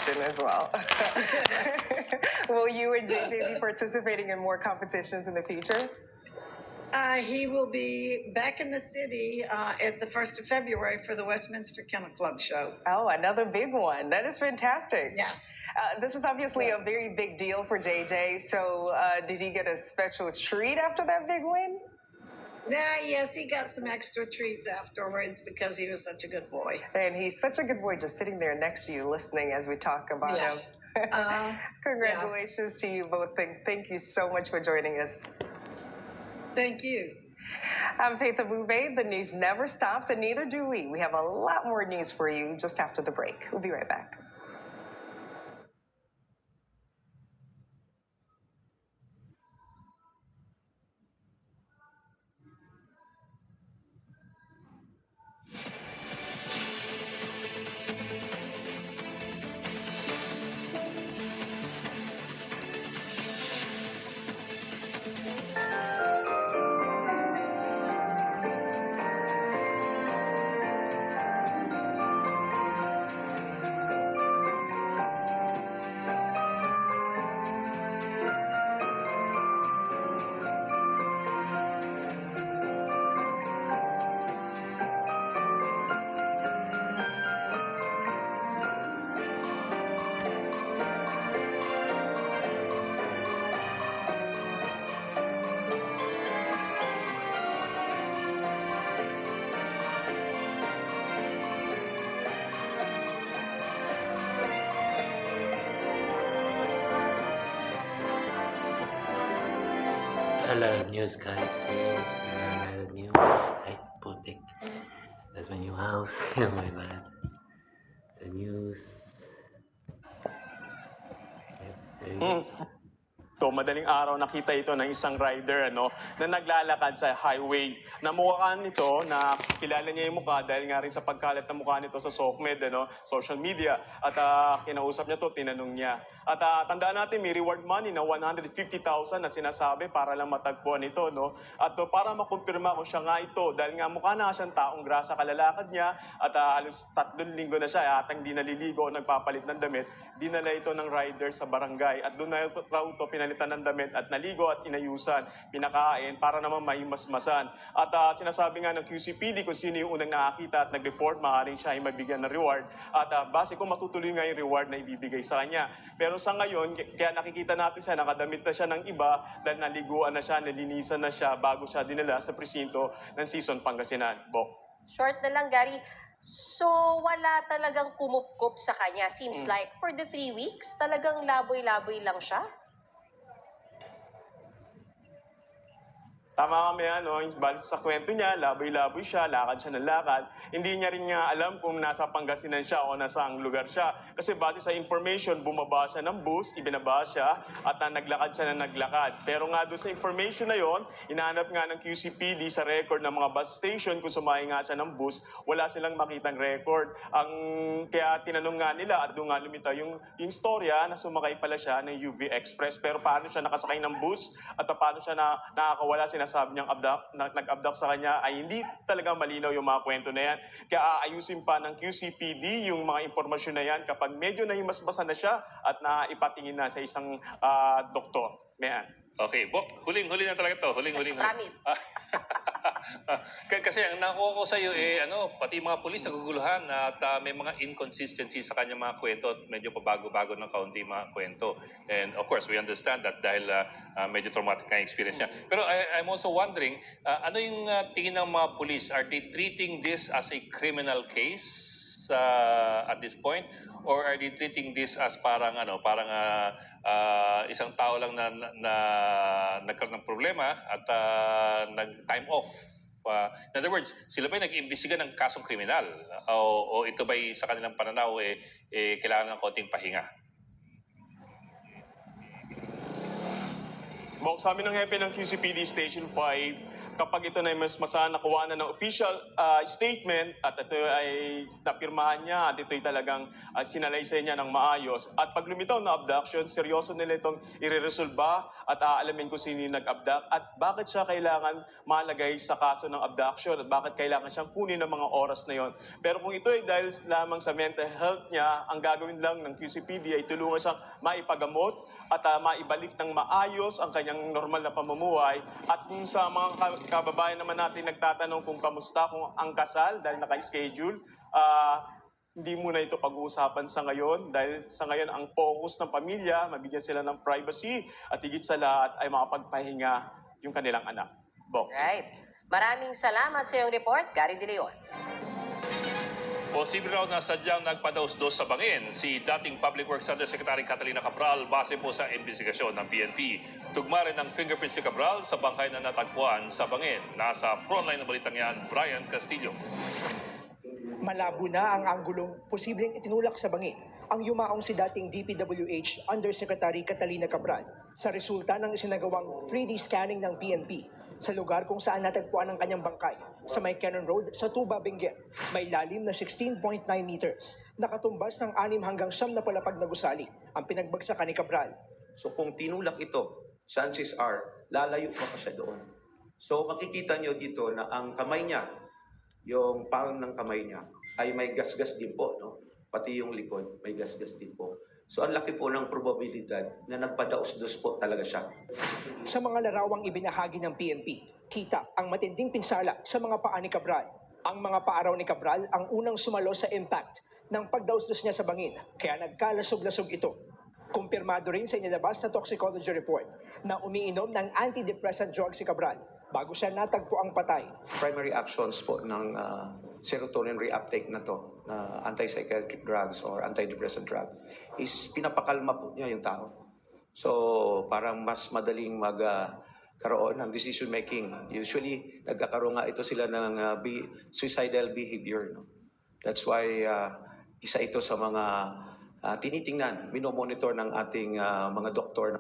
question as well. Will you and JJ be participating in more competitions in the future? He will be back in the city at the 1st of February for the Westminster Kennel Club show. Oh, another big one. That is fantastic. Yes. This is obviously Yes. a very big deal for JJ. So did he get a special treat after that big win? Yes, he got some extra treats afterwards because he was such a good boy. And he's such a good boy just sitting there next to you listening as we talk about Yes. him. Congratulations to you both. Thank you so much for joining us. Thank you. I'm Faith Abube. The news never stops, and neither do we. We have a lot more news for you just after the break. We'll be right back. Hello news guys, hello news, ay putik, that's my new house, my bad, the news, yep, there you go. So, madaling araw nakita ito ng isang rider na naglalakad sa highway. Namukhaan nito na kilala niya yung mukha dahil nga rin sa pagkalat ng mukha nito sa SOCMED, social media. At kinausap niya to, tinanong niya. At tandaan natin, may reward money na 150,000 na sinasabi para lang matagpuan ito. At para makumpirma kung siya nga ito, dahil nga mukha na siyang taong grasa kalalakad niya at halos 3 linggo na siya, atang di naliligo o nagpapalit ng damit, dinala ito ng rider sa barangay. At doon na raw ito pinalitan ng damit at naligo at inayusan, pinakain para naman mahimasmasan. At sinasabi nga ng QCPD kung sino yung unang nakakita at nag-report, maaaring siya ay mabigyan ng reward. At base kung matutuloy nga yung reward na ibibigay sa kanya. Pero sa ngayon, kaya nakikita natin siya, nakadamit na siya ng iba dahil naliguan na siya, nalinisan na siya bago siya dinala sa presinto ng Season Pangasinan. Bok. Short na lang, Gary. So, wala talagang kumupkup sa kanya. Seems like for the 3 weeks, talagang laboy-laboy lang siya. Tama kami, bali sa kwento niya, laboy-laboy siya, lakad siya ng lakad. Hindi niya rin nga alam kung nasa Pangasinan siya o nasa ang lugar siya. Kasi base sa information, bumaba siya ng bus, ibinaba siya, at naglakad siya na naglakad. Pero nga doon sa information na yon, inaanap nga ng QCPD sa record ng mga bus station kung sumakay nga siya ng bus, wala silang makitang record. Kaya tinanong nga nila at doon nga lumitaw yung storya na sumakay pala siya ng UV Express. Pero paano siya nakasakay ng bus at paano siya nakakawala, sinasabi niyang nag-abduct sa kanya, ay hindi talaga malinaw yung mga kwento na yan. Kaya aayusin pa ng QCPD yung mga impormasyon na yan kapag medyo nahimasmasan na siya at naipatingin na sa isang doktor. Mayan. Okay, Bok, huling-huli na talaga to. Huling-huli. Promise. Kasi ang nakuha ko sa iyo pati mga pulis naguguluhan at may mga inconsistencies sa kanyang mga kwento at medyo pabago-bago ng kaunti mga kwento. And of course, we understand that dahil medyo traumatic ang experience niya. Pero I'm also wondering, ano yung tingin ng mga pulis? Are they treating this as a criminal case at this point, or are they treating this as parang isang tao lang na nagkaroon ng problema at nag-time off? In other words, sila ba'y nag-iimbestiga ng kasong kriminal? O ito ba'y sa kanilang pananaw kailangan ng konting pahinga? Bok, sabi ng hepe ng QCPD Station 5, kapag ito na mas nakuha na ng official statement at ito ay napirmahan niya at ito'y talagang sinalaysay niya ng maayos. At pag lumitaw na abduction, seryoso nila itong ireresolba at aalamin kung sino yung nag-abduct at bakit siya kailangan malagay sa kaso ng abduction at bakit kailangan siyang kunin ng mga oras na yon. Pero kung ito ay dahil lamang sa mental health niya, ang gagawin lang ng QCPD ay tulungan siyang maipagamot at maibalik ng maayos ang kanyang normal na pamumuhay. At kung sa mga kababayan naman natin nagtatanong kung kamusta, kung ang kasal dahil naka-schedule, hindi muna ito pag-uusapan sa ngayon dahil sa ngayon ang focus ng pamilya, mabigyan sila ng privacy at higit sa lahat ay makapagpahinga yung kanilang anak. Bok. Right. Maraming salamat sa iyong report, Gary De Leon. Posible raw na sadyang nagpadaos-dos sa bangin si dating Public Works Undersecretary Catalina Cabral base po sa investigasyon ng PNP. Tugma rin ng fingerprints si Cabral sa bangkay na natagpuan sa bangin. Nasa frontline ng balitang yan, Brian Castillo. Malabo na ang anggulong posibleng itinulak sa bangin ang yumaong si dating DPWH Undersecretary Catalina Cabral sa resulta ng isinagawang 3D scanning ng PNP sa lugar kung saan natagpuan ang kanyang bangkay sa may Cannon Road sa Tuba, Benguet. May lalim na 16.9 meters, nakatumbas ng 6 hanggang 9 na palapag na gusali ang pinagbagsakan ni Cabral. So kung tinulak ito, chances are, lalayo pa siya doon. So makikita nyo dito na ang kamay niya, yung palm ng kamay niya, ay may gasgas din po, no? Pati yung likod, may gasgas din po. So ang laki po ng probabilidad na nagpadaos-dos po talaga siya. Sa mga larawang ibinahagi ng PNP, kita ang matinding pinsala sa mga paa ni Cabral. Ang mga paaraw ni Cabral ang unang sumalo sa impact ng pagdaos-dos niya sa bangin, kaya nagkalasog-lasog ito. Kumpirmado rin sa inilabas na toxicology report na umiinom ng antidepressant drug si Cabral bago siya natagpo ang patay. Primary actions po ng serotonin reuptake na to, na antipsychotic drugs or antidepressant drug, is pinapakalma po niya yung tao. So parang mas madaling magkaroon ng decision making. Usually nagkakaroon nga ito sila ng suicidal behavior. No? That's why isa ito sa mga tinitingnan, minomonitor ng ating mga doktor.